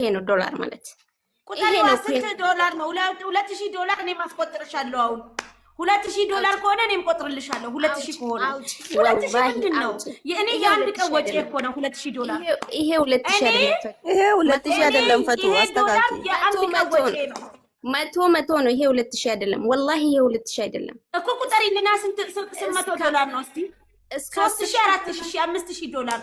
ይሄ ነው ዶላር ማለት። ቁጥሩ $10 ነው። $2000 እኔ ማስቆጥርሻለሁ አሁን 2000 ዶላር ከሆነ እኔም ቆጥርልሻለሁ 2000 ከሆነ 2000 ምንድን ነው? የእኔ የአንድ ቀን ወጪ እኮ ነው $2000 ይሄ 2000 አይደለም። ይሄ 2000 አይደለም። ፈቱ አስተካክል። የአንድ ቀን ወጪ ነው። መቶ ነው። ይሄ 2000 አይደለም። ወላሂ ይሄ 2000 አይደለም እኮ ቁጠሪልና ስንት $100 ነው? እስቲ እስከ 3000 4000 $5000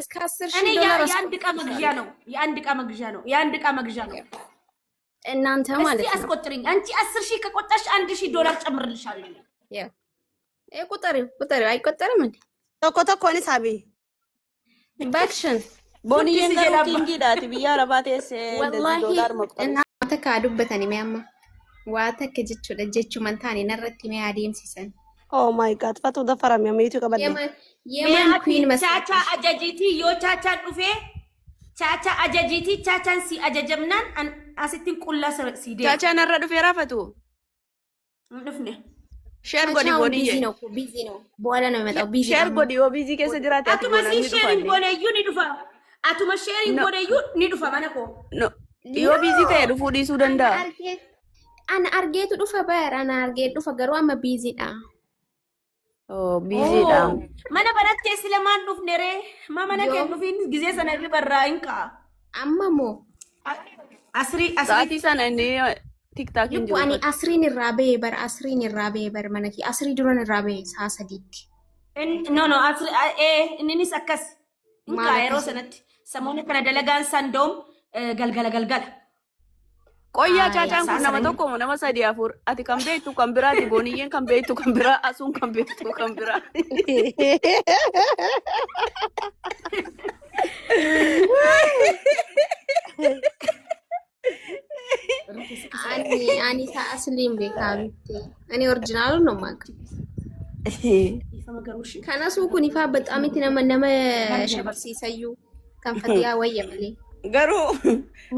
እስከ 10000 ዶላር የአንድ ቀን መግዣ ነው። የአንድ ቀን መግዣ ነው። የአንድ ቀን መግዣ ነው። እናንተ ማለት ነው። አስቆጥሪኝ። አንቺ 10000 ከቆጣሽ $1000 ጨምርልሻለሁ። ያ ቁጠሪው አይቆጠርም እንዴ? ተኮ እኔ ሳቢ ባክሽን ቦኒየን ኪንጊ ዳት ቢያ ረባቴስ እንደዚህ ዶላር መቁጠር እና ተካዱበታኒ ሚያማ ዋተ ከጅቹ ደጀቹ መንታኒ ነረቲ ሚያዲም ሲሰን ኦ ማይ ጋድ ፈቱ ደፈራም ያመይቱ ቀበል የማን ኩዊን መሳቻ አጃጂቲ ዮቻቻ ዱፌ ቻቻ አጃጂቲ ቻቻን ሲ አጃጀምናን አሲቲን ቁላ ሲዴ ቻቻ ነረ ዱፌ ራፈቱ ዱፍኔ ሼር ጎዲ ቢዚ ነው በኋላ ነው የሚመጣው። ቢዚ ሼር ጎዲ ቢዚ ከሰ ጅራት አቱማ ሼሪንግ ጎነዩ ኒዱፋ አቱማ ሼሪንግ ጎነዩ ኒዱፋ ማነኮ ኖ ዮ ቢዚ ታየ ዱፉ ዲሱ ደንዳ አን አርጌቱ ዱፋ ባር አን አርጌ ዱፋ ገሩ አማ ቢዚ ዳ ቢዚ ዳ ማነ በረቴ ስለማን ዱፍ ነሬ ማማነ ከዱፊን ጊዜ ሰነሪ በራይንካ አማሞ አስሪ ሰነኒ ቲክታክ እንጂ አኒ አስሪን ራቤ በር ማነኪ አስሪ ድሮን ራቤ ሳሰዲክ ኖ አስሪ እንኒ ሰከስ እንካ ኤሮ ሰነት ሰሞኑ ከነ ደለጋን ሳንዶም galgala ቆያ ቻቻን ኩና መተኮ ነማ ሰዲያፉር አቲ ከምቤቱ ከምብራቲ ቦኒየን ከምቤቱ ከምብራ አሱን ከምቤቱ ከምብራ አኒ ታስሊም ቤካብቴ እኔ ኦሪጂናሉ ነው ማክ ከነሱ ኩኒፋ በጣም ነመ ሸበርሲሰዩ ከንፈቲያ ወየመሌ ገሩ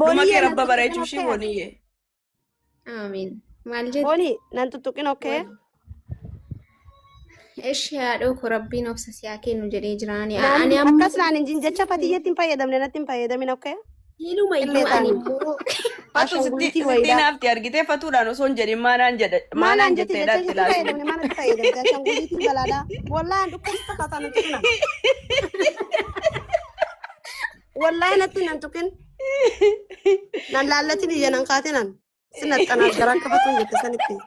ቦኒ ረባ በራይቹ ሺ ቦኒዬ አሜን ማልጀ ቦኒ ናንቱ ቱቂን ኦኬ እሺ ያዶ ኮረቢን ኦብሰስ ያኬኑ ጀዴ ጅራኒ አኒ አከስላን እንጂ ጀቻ ፈትየቲን ፈየደምነ ነቲን ፈየደሚን ኦኬ ሂሉ ማይሉ አኒ ሙሩ ፈቱ ስቲ ናፍቲ አርጊቴ ፈቱዳ ነው ሶን ጀዲ ማናን ጀቴ ዳትላ ማናን ፈየደ ጃቻንጉሊቲ በላዳ ወላ አንዱ ከስተካታ ነው ቱና والله نتين انتوكن نلالتين ينان قاتنان سنتنا غران كفتون يتسنتي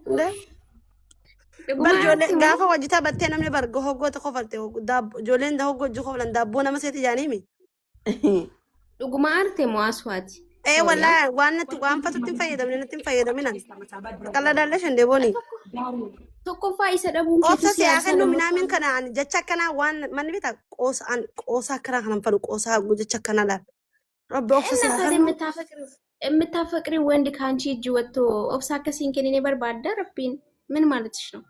لا برجول غافا وجتا بتنا من برغو هوغو تخفلتي داب جولين ده هوغو جخولن دابونا مسيتي جانيمي دغمارتي مواسوات اي والله وان فتتين فايده من نتين فايده منن كلا دالش اندي بوني tokkoffaa isa dhabuun keessatti yaa'u minaamin kana jecha kana waan manni bita qoosa kara kana fadu qoosa jecha kana la rabbi ofsa የምታፈቅሪ ወንድ ካንቺ እጅ ወጥቶ ኦብሳ ከሲን ከኔ በርባዳ ረቢን ምን ማለትሽ ነው?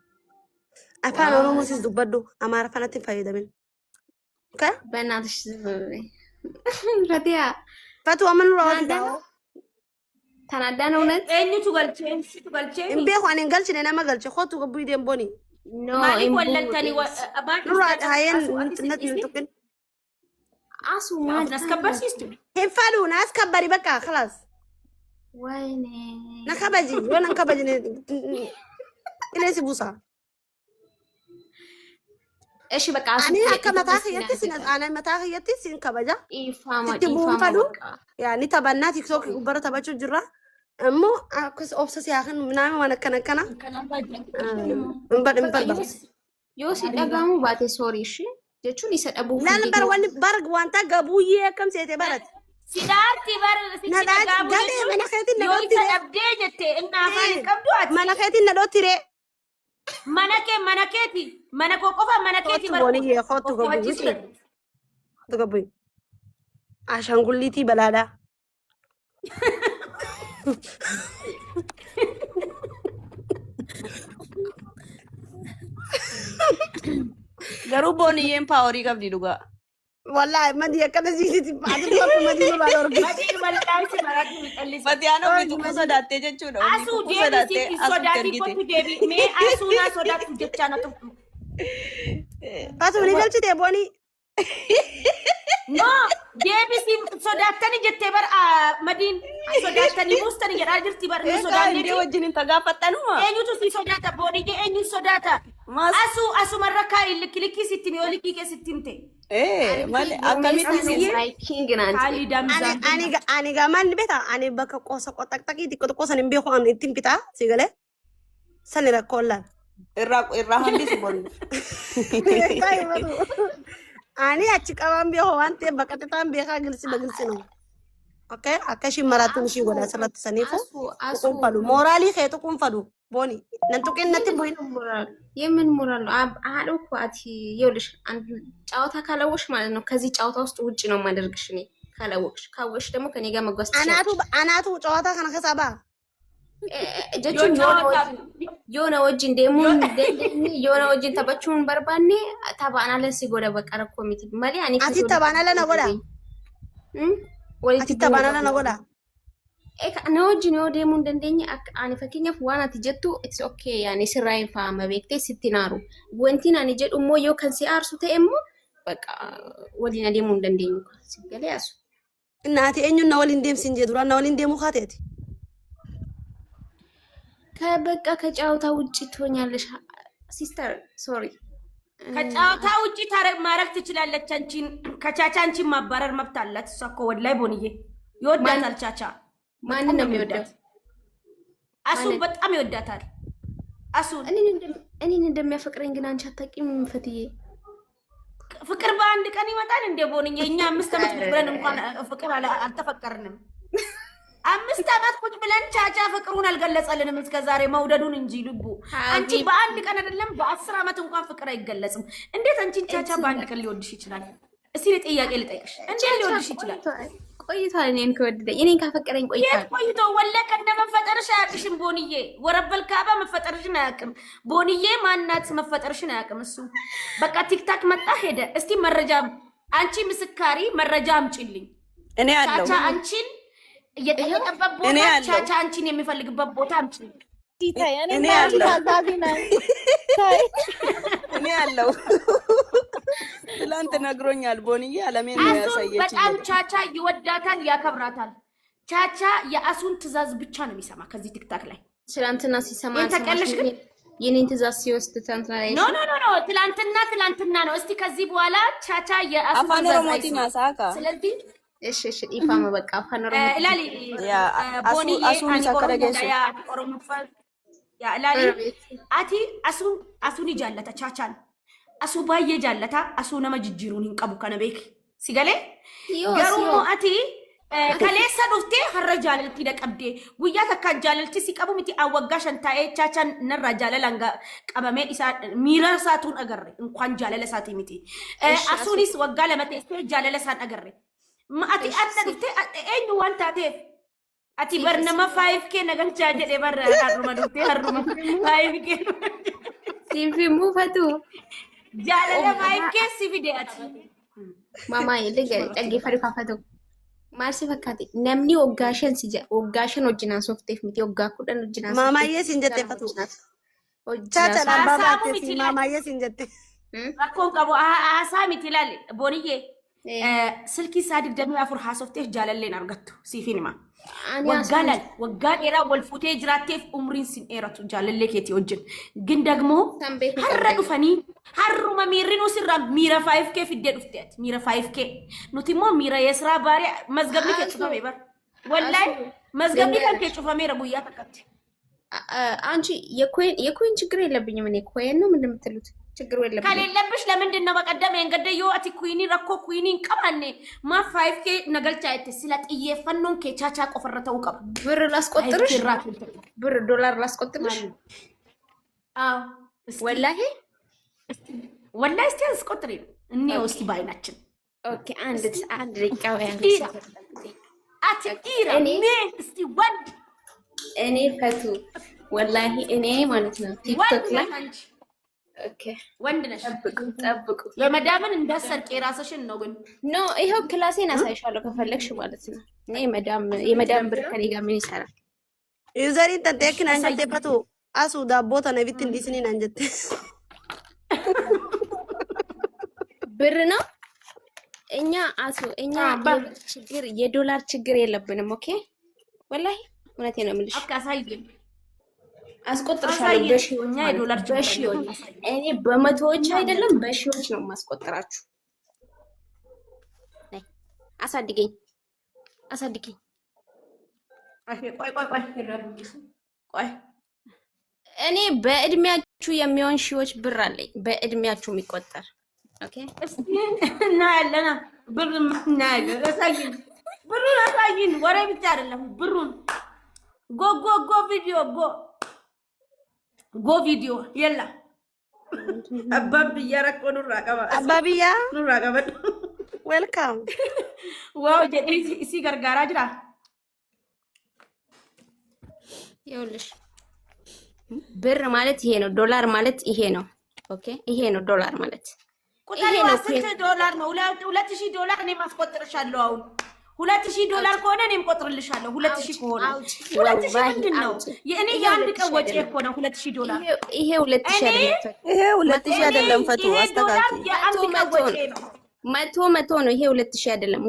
አፋን ኦሮሞ ሲስ ዱበዱ አማራ ፈናት ፈይደምን ከ በእናትሽ ረዲያ ፈቱ አመን ራውዳ ተናዳ ነው ነት እኝቱ ገልቼ እምቤ ሆነን ገልቼ ነና ማገልቼ ሆቱ ገቡ ይደም ቦኒ ኖ ወለንተኒ አባን ሩራድ ሃየን እንትነት ይንጥቅን አሱ ማድ አስከበር ሲስቱ ሄፋሉ ናስከበሪ በቃ خلاص ወይኔ ነከበጂ ወነን ከበጂ ኢሌሲ ቡሳ እሺ በቃ አኔ አከመታህ የትስ አኔ መታህ የትስ ከበጃ ኢፋማ ያኒ ተባና ቲክቶክ ጉበረ ተባቹ ጅራ እሞ አክስ ኦብሰስ ያህን ምናምን ማነከነከና እንበል ዮሲ ደጋሙ ባቴ ሶሪ እሺ ጀቹን ይሰደቡ ለነበር ወን በርግ ዋንታ ገቡዬ ከም ሴቴ በረት ሲዳርቲ በር ሲዳጋሙ መነከቲ ነዶቲ አብዴጀቴ እና ማን ቀብዱት መነከቲ ነዶቲ ሬ መነኬቲ መነኮ ቆፋ መነኬቲ ቦኒ የሆቱ ገቡ አሻንጉሊቲ በላዳ ገሩ ቦኒ የምፓወሪ ቀብዲ ዱጋ والله ما دي كذا زيتي بعد ما دي ما دور ما دي ولا دايس مرات متقلس فتيانو بيتو صداتي جچو دو اسو ديبي صداتي كنت ديبي مي اسونا صداتي جچانا تو اسو ني گلچي دي بوني sodaatani jettee bar madiin sodaatani buustani jedhaa jirti bar nu sodaanne Inde wajjin tagaafattanuma. eenyutu si sodaata booniyye eenyu sodaata asumarra kaa'in likki sitti mi oliki ke sittimte Mali akkamitti king naanti. Kali damza ani gaman beta ani bakka qosa qoxaqxaqii xiqqoo xiqqoo san hin beeku ani ittiin bitaa si galee sani rakkoollaan. Irraa hambisi boonu. Ani achi qaban beeku waan ta'eef bakka xixiqqaan beekaa gilsinu. Okay, akkashin maraatuun ishii godha asirratti saniifu tuqunfadhu. Mooraalii kee tuqunfadhu booni. Nan tuqinnatti bu'in. የምን ሞራል ነው? አዶ እኮ አቲ ይኸውልሽ፣ ጨዋታ ካላወቅሽ ማለት ነው ከዚህ ጨዋታ ውስጥ ውጪ ነው የማደርግሽ እኔ። ካላወቅሽ ካወቅሽ ደግሞ ከኔ ጋር መጓዝ አናቱ ጨዋታ ከነ ከሳባ ጀቹን የሆነ ወጅን ደሞ የሆነ ወጅን ተበቹን በርባኔ ተባናለ ሲጎዳ በቃ ኮሚቴ ማሊ አኒ አቲ ተባናለ ነው ጎዳ አቲ ተባናለ ነው ጎዳ na wajjin yoo deemuu hin dandeenye akka ani fakkeenyaaf waan ati jettu it's okay yaani sirraa hin faama beektee sitti naaru wanti ani jedhu immoo yoo kan si aarsu ta'e immoo bakka waliin adeemuu hin dandeenyu si galee asu እናቴ eenyuun na waliin deemsin jee duraan na waliin deemuu kaateeti ከበቃ ከጨዋታ ውጪ ትሆኛለሽ ሲስተር ሶሪ ከጨዋታ ውጪ ማረግ ትችላለች አንቺን ከቻቻ አንቺን ማባረር መብት አላት እሷ እኮ ወላይ ቦንዬ ይወዳታል ቻቻ ማንን ነው የሚወዳት? አሱን በጣም ይወዳታል። አሱን እኔን እንደሚያፈቅረኝ ግን አንቺ አታውቂም ፈትዬ። ፍቅር በአንድ ቀን ይመጣል እንደ ቦንዬ? እኛ 5 ዓመት ብለን እንኳን ፍቅር አልተፈቀርንም። 5 ዓመት ቁጭ ብለን ቻቻ ፍቅሩን አልገለጸልንም እስከዛሬ መውደዱን እንጂ ልቡ። አንቺ በአንድ ቀን አይደለም በ10 ዓመት እንኳን ፍቅር አይገለጽም። እንዴት አንቺን ቻቻ በአንድ ቀን ሊወድሽ ይችላል? እስቲ ለጥያቄ ልጠይቅሽ። እንዴት ሊወድሽ ይችላል? ቆይቷል። እኔን ከወደደ እኔን ካፈቀረኝ ቆይቷል። ቆይቶ ወለቀ እንደመፈጠርሽ አያውቅሽም ቦንዬ። ወረበል ካባ መፈጠርሽን አያውቅም ቦንዬ። ማናት መፈጠርሽን አያውቅም እሱ። በቃ ቲክታክ መጣ ሄደ። እስቲ መረጃ አንቺ ምስካሪ መረጃ አምጪልኝ። እኔ አለው ቻቻ አንቺን እየጠየቀበት ቦታ ቻቻ አንቺን የሚፈልግበት ቦታ አምጪልኝ። እኔ አለው ትላንት ነግሮኛል ቦንዬ። አለሜን ያሳየች በጣም ቻቻ ይወዳታል ያከብራታል። ቻቻ የአሱን ትዕዛዝ ብቻ ነው የሚሰማ ከዚህ ቲክታክ ላይ። ትላንትና ሲሰማ ተቀለሽ ግን የኔን ትዕዛዝ ሲወስድ ትላንትና ላይ ኖ ትላንትና ነው። እስቲ ከዚህ በኋላ ቻቻ የአሱን ትዕዛዝ አይሰማ። ስለዚህ እሺ ኢፋማ በቃ አፋኖሮ ላሊ ቦንዬ አሱን ሰከረገሽ ያ ላሊ አቲ አሱን ይጃለታ ቻቻን asu baay'ee jaallata asu nama jijjiiruun hin qabu kana beeki si galee garuu ati kaleessa dhuftee har'a jaalaltii dhaqabdee guyyaa takka jaalaltii si qabu miti awwaggaa 5 taa'ee chaachaan narraa jaalalaan qabamee isaa miira isaatuun agarre inkwaan jaalala isaatii miti asuunis waggaa 2 teessee jaalala isaan agarre ati adda dhuftee eenyu waan taateef ati barnama 5k nagalchaa jedhee barra harruma dhuftee harruma 5k sifi mufatu jaalala 5k si fideati mama illee dhaggeeffatu kaafatu maal si fakkaate namni waggaashan si waggaashan hojjinaan soofteef miti waggaa 10 hojjinaan maamaayee sin jettee fatu chacha dhaabbaatee maamaayee sin jettee rakkoon qabu haasaa miti ilaale booniyyee silkii isaa 24 haasofteef jaalalleen argattu siifin hima waggaa dheeraa wal fuutee jiraatteef umriin sin dheeratu jaalallee keetii wajjin ግን ደግሞ har'a dhufanii harruma miirrinuu sirraa miira 5k fiddee dhufteeti miira 5k nuti immoo miira የስራ ባሪ መዝገብni kee cufamee bar wallahi መዝገብni kan kee cufameera guyyaa takkatti አንቺ የኮይን ችግር የለብኝም እኔ ኮይን ነው ምን እንደምትሉት ችግር የለብኝም ከሌለብሽ ለምንድን ነው በቀደም የንገደየው አቲ ኩይኒ ረኮ ኩይኒን ቀባኔ ማ 5k ነገልቻ አይተ ስለ ጥየፈኖን ከቻቻ ቆፈረተው ቀባ ብር ላስቆጥርሽ ብር ዶላር ላስቆጥርሽ አው ወላሂ እስቲ አስቆጥሪ እኔ እስቲ ባይናችን ኦኬ አንድ ደቂቃ ወያን አቲ ኢራ እኔ እስቲ ወንድ እኔ ፈቱ ወላሂ እኔ ማለት ነው ቲክቶክ ላይ ኦኬ ወንድ ነሽ ጠብቁ የመዳምን እንዳሰርቅ የራስሽን ነው ግን ኖ ይሄው ክላሴን አሳይሻለሁ ከፈለግሽ ማለት ነው እኔ የመዳም ብር ከኔ ጋር ምን ይሰራል ዩዘሪን ተንቴክን አንጀቴ ፈቱ አሱ ዳቦ ተነቢት እንዲስኒን አንጀቴ ብር ነው እኛ ችግር የዶላር ችግር የለብንም። ኦኬ ወላሂ እውነቴን ነው የምልሽ። አሳየኝ አስቆጥርሻለሁ በሺዎች እኔ በመቶዎች አይደለም በሺዎች ነው የማስቆጥራችሁ። አሳድገኝ። ቆይ እኔ በእድሜያችሁ የሚሆን ሺዎች ብር አለኝ፣ በእድሜያችሁ የሚቆጠር ኦኬ። እና ያለና ብር እናያለን። አሳይን፣ ብሩን አሳይን። ወሬ ብቻ አይደለም ብሩን። ጎ ቪዲዮ የላ አባብያ ረቆ ኑራ ቀባ ዌልካም ዋው ጀዲ ሲ ገርጋራ ጅራ ይኸውልሽ ብር ማለት ይሄ ነው። ዶላር ማለት ይሄ ነው። ኦኬ ይሄ ነው ዶላር ማለት ቁጥር $10 ነው። $2000 እኔ ማስቆጥርሻለሁ። አሁን $2000 ከሆነ እኔም ቆጥርልሻለሁ። 2000 ከሆነ 2000 ምንድን ነው? የእኔ የአንድ ቀን ወጪ እኮ ነው $2000። ይሄ 2000 አይደለም። ይሄ 2000 አይደለም። ፈቱ አስተካክል። የአንድ ቀን ወጪ ነው። መቶ ነው። ይሄ 2000 አይደለም።